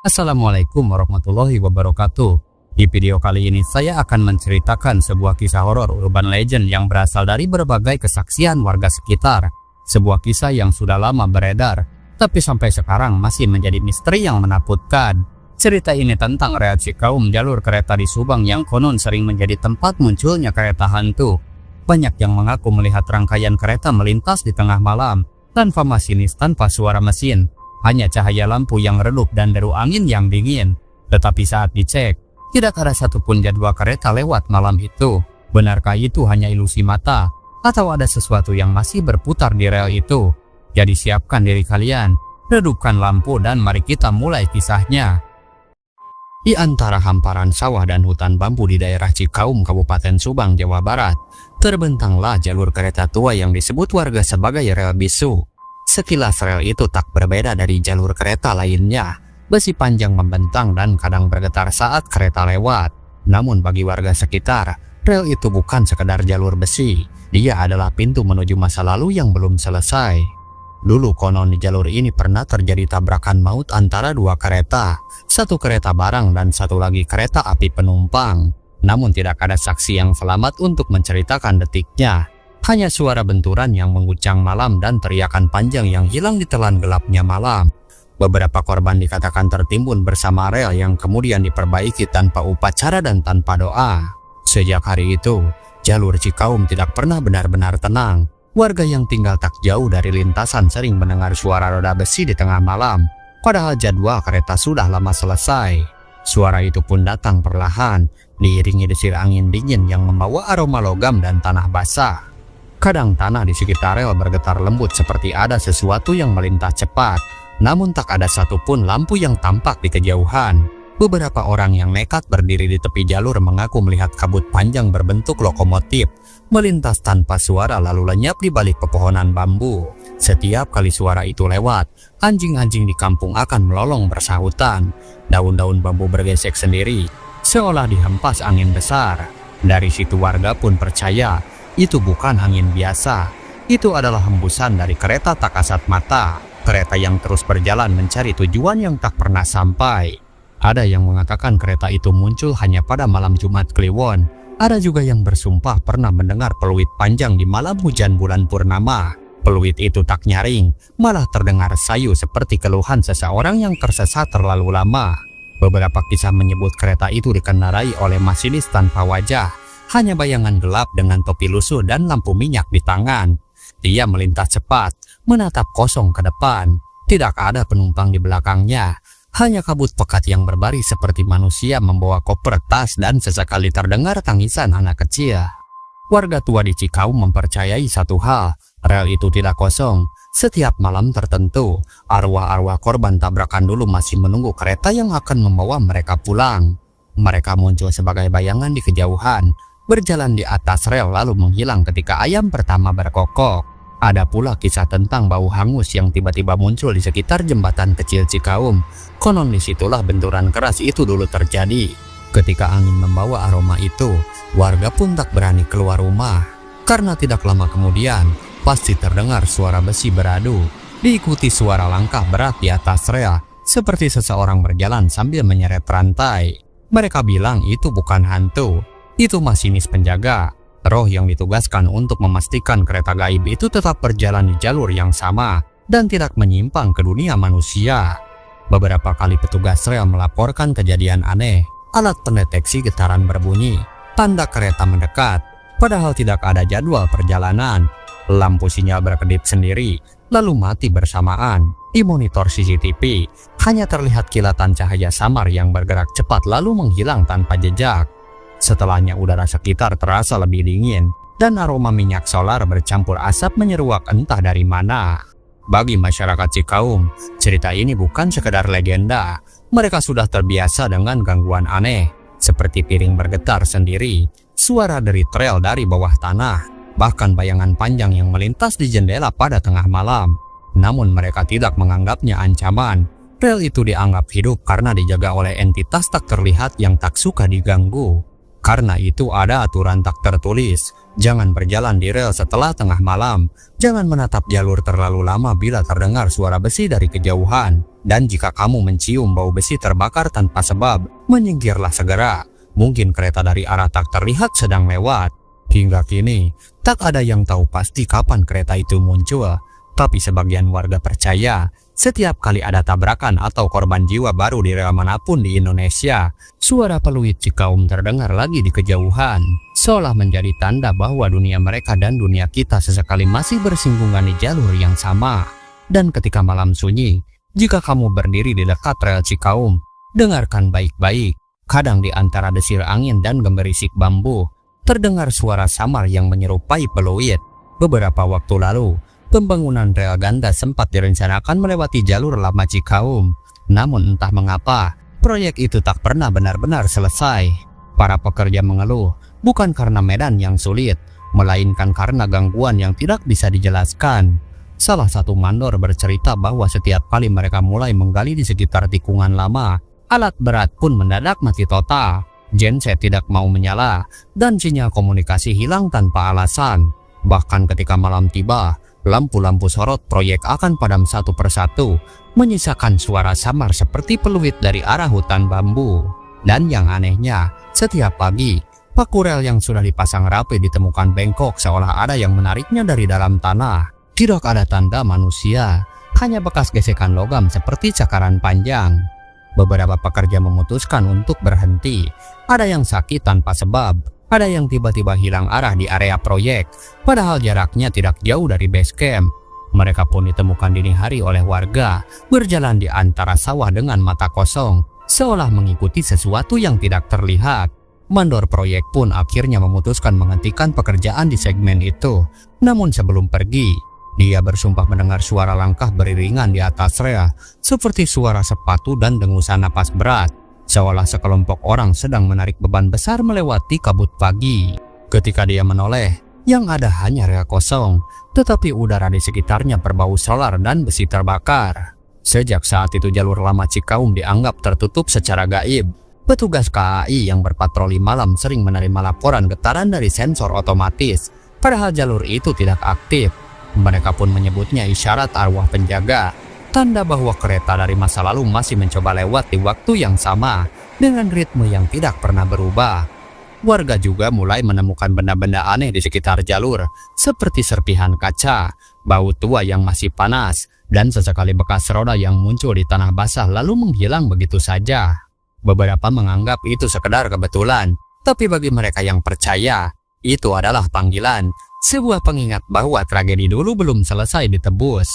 Assalamualaikum warahmatullahi wabarakatuh. Di video kali ini saya akan menceritakan sebuah kisah horor urban legend yang berasal dari berbagai kesaksian warga sekitar. Sebuah kisah yang sudah lama beredar, tapi sampai sekarang masih menjadi misteri yang menakutkan. Cerita ini tentang reaksi kaum jalur kereta di Subang yang konon sering menjadi tempat munculnya kereta hantu. Banyak yang mengaku melihat rangkaian kereta melintas di tengah malam tanpa masinis, tanpa suara mesin. Hanya cahaya lampu yang redup dan deru angin yang dingin. Tetapi saat dicek, tidak ada satupun jadwal kereta lewat malam itu. Benarkah itu hanya ilusi mata? Atau ada sesuatu yang masih berputar di rel itu? Jadi siapkan diri kalian, redupkan lampu dan mari kita mulai kisahnya. Di antara hamparan sawah dan hutan bambu di daerah Cikaum, Kabupaten Subang, Jawa Barat, terbentanglah jalur kereta tua yang disebut warga sebagai rel bisu. Sekilas rel itu tak berbeda dari jalur kereta lainnya. Besi panjang membentang dan kadang bergetar saat kereta lewat. Namun bagi warga sekitar, rel itu bukan sekedar jalur besi. Dia adalah pintu menuju masa lalu yang belum selesai. Dulu konon di jalur ini pernah terjadi tabrakan maut antara dua kereta. Satu kereta barang dan satu lagi kereta api penumpang. Namun tidak ada saksi yang selamat untuk menceritakan detiknya. Hanya suara benturan yang mengucang malam dan teriakan panjang yang hilang ditelan gelapnya malam. Beberapa korban dikatakan tertimbun bersama rel yang kemudian diperbaiki tanpa upacara dan tanpa doa. Sejak hari itu, jalur Cikaum tidak pernah benar-benar tenang. Warga yang tinggal tak jauh dari lintasan sering mendengar suara roda besi di tengah malam, padahal jadwal kereta sudah lama selesai. Suara itu pun datang perlahan, diiringi desir angin dingin yang membawa aroma logam dan tanah basah. Kadang tanah di sekitar rel bergetar lembut seperti ada sesuatu yang melintas cepat, namun tak ada satupun lampu yang tampak di kejauhan. Beberapa orang yang nekat berdiri di tepi jalur mengaku melihat kabut panjang berbentuk lokomotif melintas tanpa suara lalu lenyap di balik pepohonan bambu. Setiap kali suara itu lewat, anjing-anjing di kampung akan melolong bersahutan. Daun-daun bambu bergesek sendiri, seolah dihempas angin besar. Dari situ warga pun percaya itu bukan angin biasa. Itu adalah hembusan dari kereta tak kasat mata. Kereta yang terus berjalan mencari tujuan yang tak pernah sampai. Ada yang mengatakan kereta itu muncul hanya pada malam Jumat Kliwon. Ada juga yang bersumpah pernah mendengar peluit panjang di malam hujan bulan purnama. Peluit itu tak nyaring, malah terdengar sayu seperti keluhan seseorang yang tersesat terlalu lama. Beberapa kisah menyebut kereta itu dikendarai oleh masinis tanpa wajah. Hanya bayangan gelap dengan topi lusuh dan lampu minyak di tangan. Dia melintas cepat, menatap kosong ke depan. Tidak ada penumpang di belakangnya. Hanya kabut pekat yang berbaris seperti manusia membawa koper tas dan sesekali terdengar tangisan anak kecil. Warga tua di Cikaum mempercayai satu hal, rel itu tidak kosong. Setiap malam tertentu, arwah-arwah korban tabrakan dulu masih menunggu kereta yang akan membawa mereka pulang. Mereka muncul sebagai bayangan di kejauhan, berjalan di atas rel lalu menghilang ketika ayam pertama berkokok. Ada pula kisah tentang bau hangus yang tiba-tiba muncul di sekitar jembatan kecil Cikaum. Konon disitulah benturan keras itu dulu terjadi. Ketika angin membawa aroma itu, warga pun tak berani keluar rumah. Karena tidak lama kemudian, pasti terdengar suara besi beradu, diikuti suara langkah berat di atas rel, seperti seseorang berjalan sambil menyeret rantai. Mereka bilang itu bukan hantu. Itu masinis penjaga, roh yang ditugaskan untuk memastikan kereta gaib itu tetap berjalan di jalur yang sama dan tidak menyimpang ke dunia manusia. Beberapa kali petugas rel melaporkan kejadian aneh. Alat pendeteksi getaran berbunyi, tanda kereta mendekat, padahal tidak ada jadwal perjalanan. Lampu sinyal berkedip sendiri, lalu mati bersamaan. Di monitor CCTV, hanya terlihat kilatan cahaya samar yang bergerak cepat lalu menghilang tanpa jejak. Setelahnya udara sekitar terasa lebih dingin dan aroma minyak solar bercampur asap menyeruak entah dari mana. Bagi masyarakat Cikaum, cerita ini bukan sekedar legenda. Mereka sudah terbiasa dengan gangguan aneh, seperti piring bergetar sendiri, suara deri rel dari bawah tanah, bahkan bayangan panjang yang melintas di jendela pada tengah malam. Namun mereka tidak menganggapnya ancaman. Rel itu dianggap hidup karena dijaga oleh entitas tak terlihat yang tak suka diganggu. Karena itu ada aturan tak tertulis, jangan berjalan di rel setelah tengah malam, jangan menatap jalur terlalu lama bila terdengar suara besi dari kejauhan, Dan jika kamu mencium bau besi terbakar tanpa sebab, menyingkirlah segera. Mungkin kereta dari arah tak terlihat sedang lewat. Hingga kini, tak ada yang tahu pasti kapan kereta itu muncul. Tapi sebagian warga percaya, setiap kali ada tabrakan atau korban jiwa baru di rel manapun di Indonesia, suara peluit Cikaum terdengar lagi di kejauhan, seolah menjadi tanda bahwa dunia mereka dan dunia kita sesekali masih bersinggungan di jalur yang sama. Dan ketika malam sunyi, jika kamu berdiri di dekat rel Cikaum, dengarkan baik-baik. Kadang di antara desir angin dan gemerisik bambu, terdengar suara samar yang menyerupai peluit. Beberapa waktu lalu, pembangunan rel ganda sempat direncanakan melewati jalur lama Cikaum. Namun entah mengapa, proyek itu tak pernah benar-benar selesai. Para pekerja mengeluh, bukan karena medan yang sulit, melainkan karena gangguan yang tidak bisa dijelaskan. Salah satu mandor bercerita bahwa setiap kali mereka mulai menggali di sekitar tikungan lama, alat berat pun mendadak mati total. Genset tidak mau menyala, dan sinyal komunikasi hilang tanpa alasan. Bahkan ketika malam tiba, lampu-lampu sorot proyek akan padam satu persatu, menyisakan suara samar seperti peluit dari arah hutan bambu. Dan yang anehnya, setiap pagi, paku rel yang sudah dipasang rapi ditemukan bengkok seolah ada yang menariknya dari dalam tanah. Tidak ada tanda manusia, hanya bekas gesekan logam seperti cakaran panjang. Beberapa pekerja memutuskan untuk berhenti. Ada yang sakit tanpa sebab, ada yang tiba-tiba hilang arah di area proyek, padahal jaraknya tidak jauh dari base camp. Mereka pun ditemukan dini hari oleh warga, berjalan di antara sawah dengan mata kosong, seolah mengikuti sesuatu yang tidak terlihat. Mandor proyek pun akhirnya memutuskan menghentikan pekerjaan di segmen itu. Namun sebelum pergi, dia bersumpah mendengar suara langkah beriringan di atas rel, seperti suara sepatu dan dengusan napas berat, seolah sekelompok orang sedang menarik beban besar melewati kabut pagi. Ketika dia menoleh, yang ada hanya rel kosong, tetapi udara di sekitarnya berbau solar dan besi terbakar. Sejak saat itu jalur lama Cikaum dianggap tertutup secara gaib. Petugas KAI yang berpatroli malam sering menerima laporan getaran dari sensor otomatis, padahal jalur itu tidak aktif. Mereka pun menyebutnya isyarat arwah penjaga, tanda bahwa kereta dari masa lalu masih mencoba lewat di waktu yang sama, dengan ritme yang tidak pernah berubah. Warga juga mulai menemukan benda-benda aneh di sekitar jalur, seperti serpihan kaca, bau tua yang masih panas, dan sesekali bekas roda yang muncul di tanah basah lalu menghilang begitu saja. Beberapa menganggap itu sekedar kebetulan, tapi bagi mereka yang percaya, itu adalah panggilan, sebuah pengingat bahwa tragedi dulu belum selesai ditebus.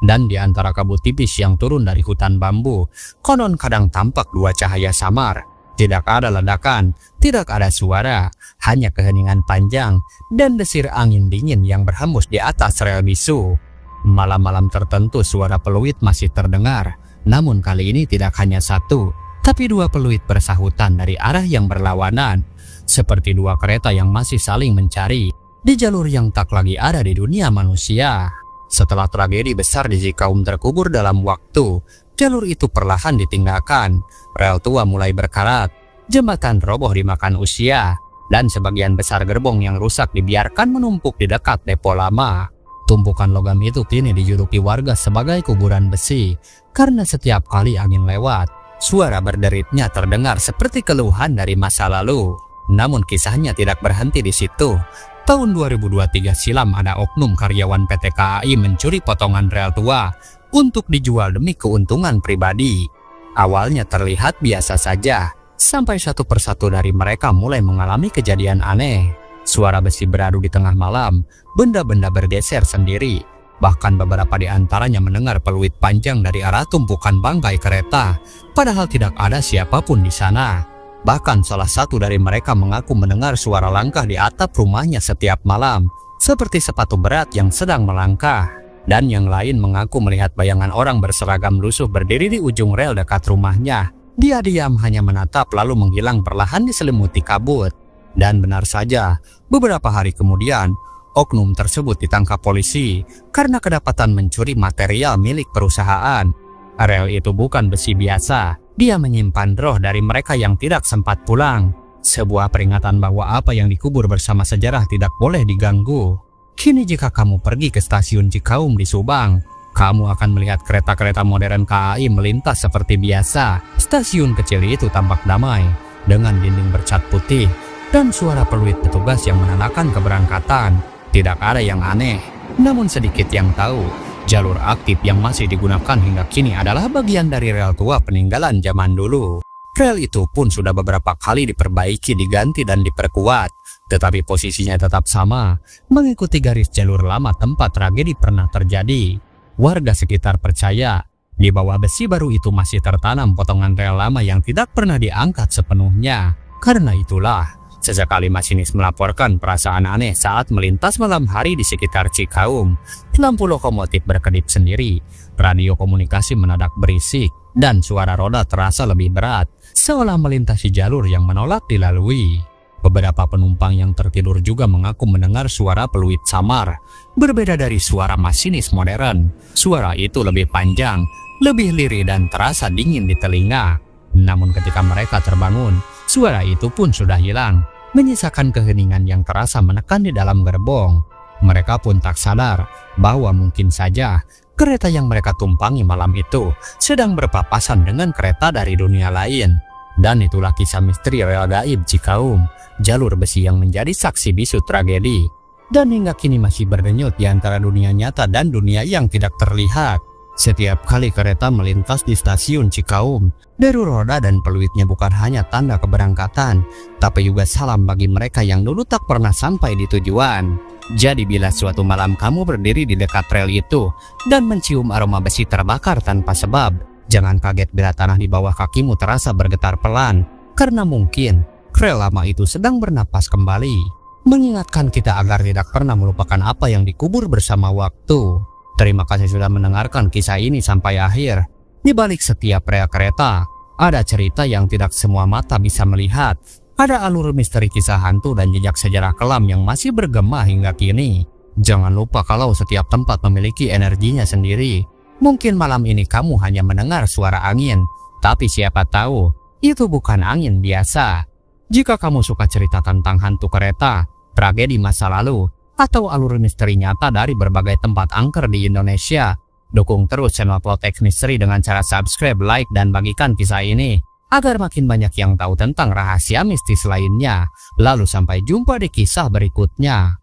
Dan di antara kabut tipis yang turun dari hutan bambu, konon kadang tampak dua cahaya samar. Tidak ada ledakan, tidak ada suara, hanya keheningan panjang dan desir angin dingin yang berhembus di atas rel bisu. Malam-malam tertentu suara peluit masih terdengar, namun kali ini tidak hanya satu, tapi dua peluit bersahutan dari arah yang berlawanan, seperti dua kereta yang masih saling mencari di jalur yang tak lagi ada di dunia manusia. Setelah tragedi besar di Cikaum terkubur dalam waktu, jalur itu perlahan ditinggalkan. Rel tua mulai berkarat, jembatan roboh dimakan usia, dan sebagian besar gerbong yang rusak dibiarkan menumpuk di dekat depo lama. Tumpukan logam itu kini dijuluki warga sebagai kuburan besi, karena setiap kali angin lewat, suara berderitnya terdengar seperti keluhan dari masa lalu. Namun kisahnya tidak berhenti di situ. Tahun 2023 silam ada oknum karyawan PT KAI mencuri potongan rel tua untuk dijual demi keuntungan pribadi. Awalnya terlihat biasa saja, sampai satu persatu dari mereka mulai mengalami kejadian aneh. Suara besi beradu di tengah malam, benda-benda bergeser sendiri. Bahkan beberapa di antaranya mendengar peluit panjang dari arah tumpukan bangkai kereta, padahal tidak ada siapapun di sana. Bahkan salah satu dari mereka mengaku mendengar suara langkah di atap rumahnya setiap malam, seperti sepatu berat yang sedang melangkah. Dan yang lain mengaku melihat bayangan orang berseragam lusuh berdiri di ujung rel dekat rumahnya. Dia diam hanya menatap lalu menghilang perlahan diselimuti kabut. Dan benar saja, beberapa hari kemudian, oknum tersebut ditangkap polisi karena kedapatan mencuri material milik perusahaan. Rel itu bukan besi biasa. Dia menyimpan roh dari mereka yang tidak sempat pulang. Sebuah peringatan bahwa apa yang dikubur bersama sejarah tidak boleh diganggu. Kini jika kamu pergi ke stasiun Cikaum di Subang, Kamu akan melihat kereta-kereta modern KAI melintas seperti biasa. Stasiun kecil itu tampak damai, dengan dinding bercat putih, dan suara peluit petugas yang menandakan keberangkatan. Tidak ada yang aneh, namun sedikit yang tahu. Jalur aktif yang masih digunakan hingga kini adalah bagian dari rel tua peninggalan zaman dulu. Rel itu pun sudah beberapa kali diperbaiki, diganti, dan diperkuat, tetapi posisinya tetap sama, mengikuti garis jalur lama tempat tragedi pernah terjadi. Warga sekitar percaya, di bawah besi baru itu masih tertanam potongan rel lama yang tidak pernah diangkat sepenuhnya. Karena itulah, sesekali masinis melaporkan perasaan aneh saat melintas malam hari di sekitar Cikaum. Lampu lokomotif berkedip sendiri, radio komunikasi menadak berisik, dan suara roda terasa lebih berat, seolah melintasi jalur yang menolak dilalui. Beberapa penumpang yang tertidur juga mengaku mendengar suara peluit samar. Berbeda dari suara masinis modern, suara itu lebih panjang, lebih lirih, dan terasa dingin di telinga. Namun ketika mereka terbangun, suara itu pun sudah hilang, menyisakan keheningan yang terasa menekan di dalam gerbong. Mereka pun tak sadar bahwa mungkin saja kereta yang mereka tumpangi malam itu sedang berpapasan dengan kereta dari dunia lain. Dan itulah kisah misteri rel gaib Cikaum, jalur besi yang menjadi saksi bisu tragedi, dan hingga kini masih berdenyut di antara dunia nyata dan dunia yang tidak terlihat. Setiap kali kereta melintas di stasiun Cikaum, deru roda dan peluitnya bukan hanya tanda keberangkatan, tapi juga salam bagi mereka yang dulu tak pernah sampai di tujuan. Jadi bila suatu malam kamu berdiri di dekat rel itu dan mencium aroma besi terbakar tanpa sebab, jangan kaget bila tanah di bawah kakimu terasa bergetar pelan, karena mungkin rel lama itu sedang bernapas kembali, mengingatkan kita agar tidak pernah melupakan apa yang dikubur bersama waktu. Terima kasih sudah mendengarkan kisah ini sampai akhir. Di balik setiap rel kereta, ada cerita yang tidak semua mata bisa melihat. Ada alur misteri kisah hantu dan jejak sejarah kelam yang masih bergema hingga kini. Jangan lupa kalau setiap tempat memiliki energinya sendiri. Mungkin malam ini kamu hanya mendengar suara angin, tapi siapa tahu itu bukan angin biasa. Jika kamu suka cerita tentang hantu kereta, tragedi masa lalu, atau alur misteri nyata dari berbagai tempat angker di Indonesia, dukung terus channel Plotex Misteri dengan cara subscribe, like, dan bagikan kisah ini, agar makin banyak yang tahu tentang rahasia mistis lainnya. Lalu sampai jumpa di kisah berikutnya.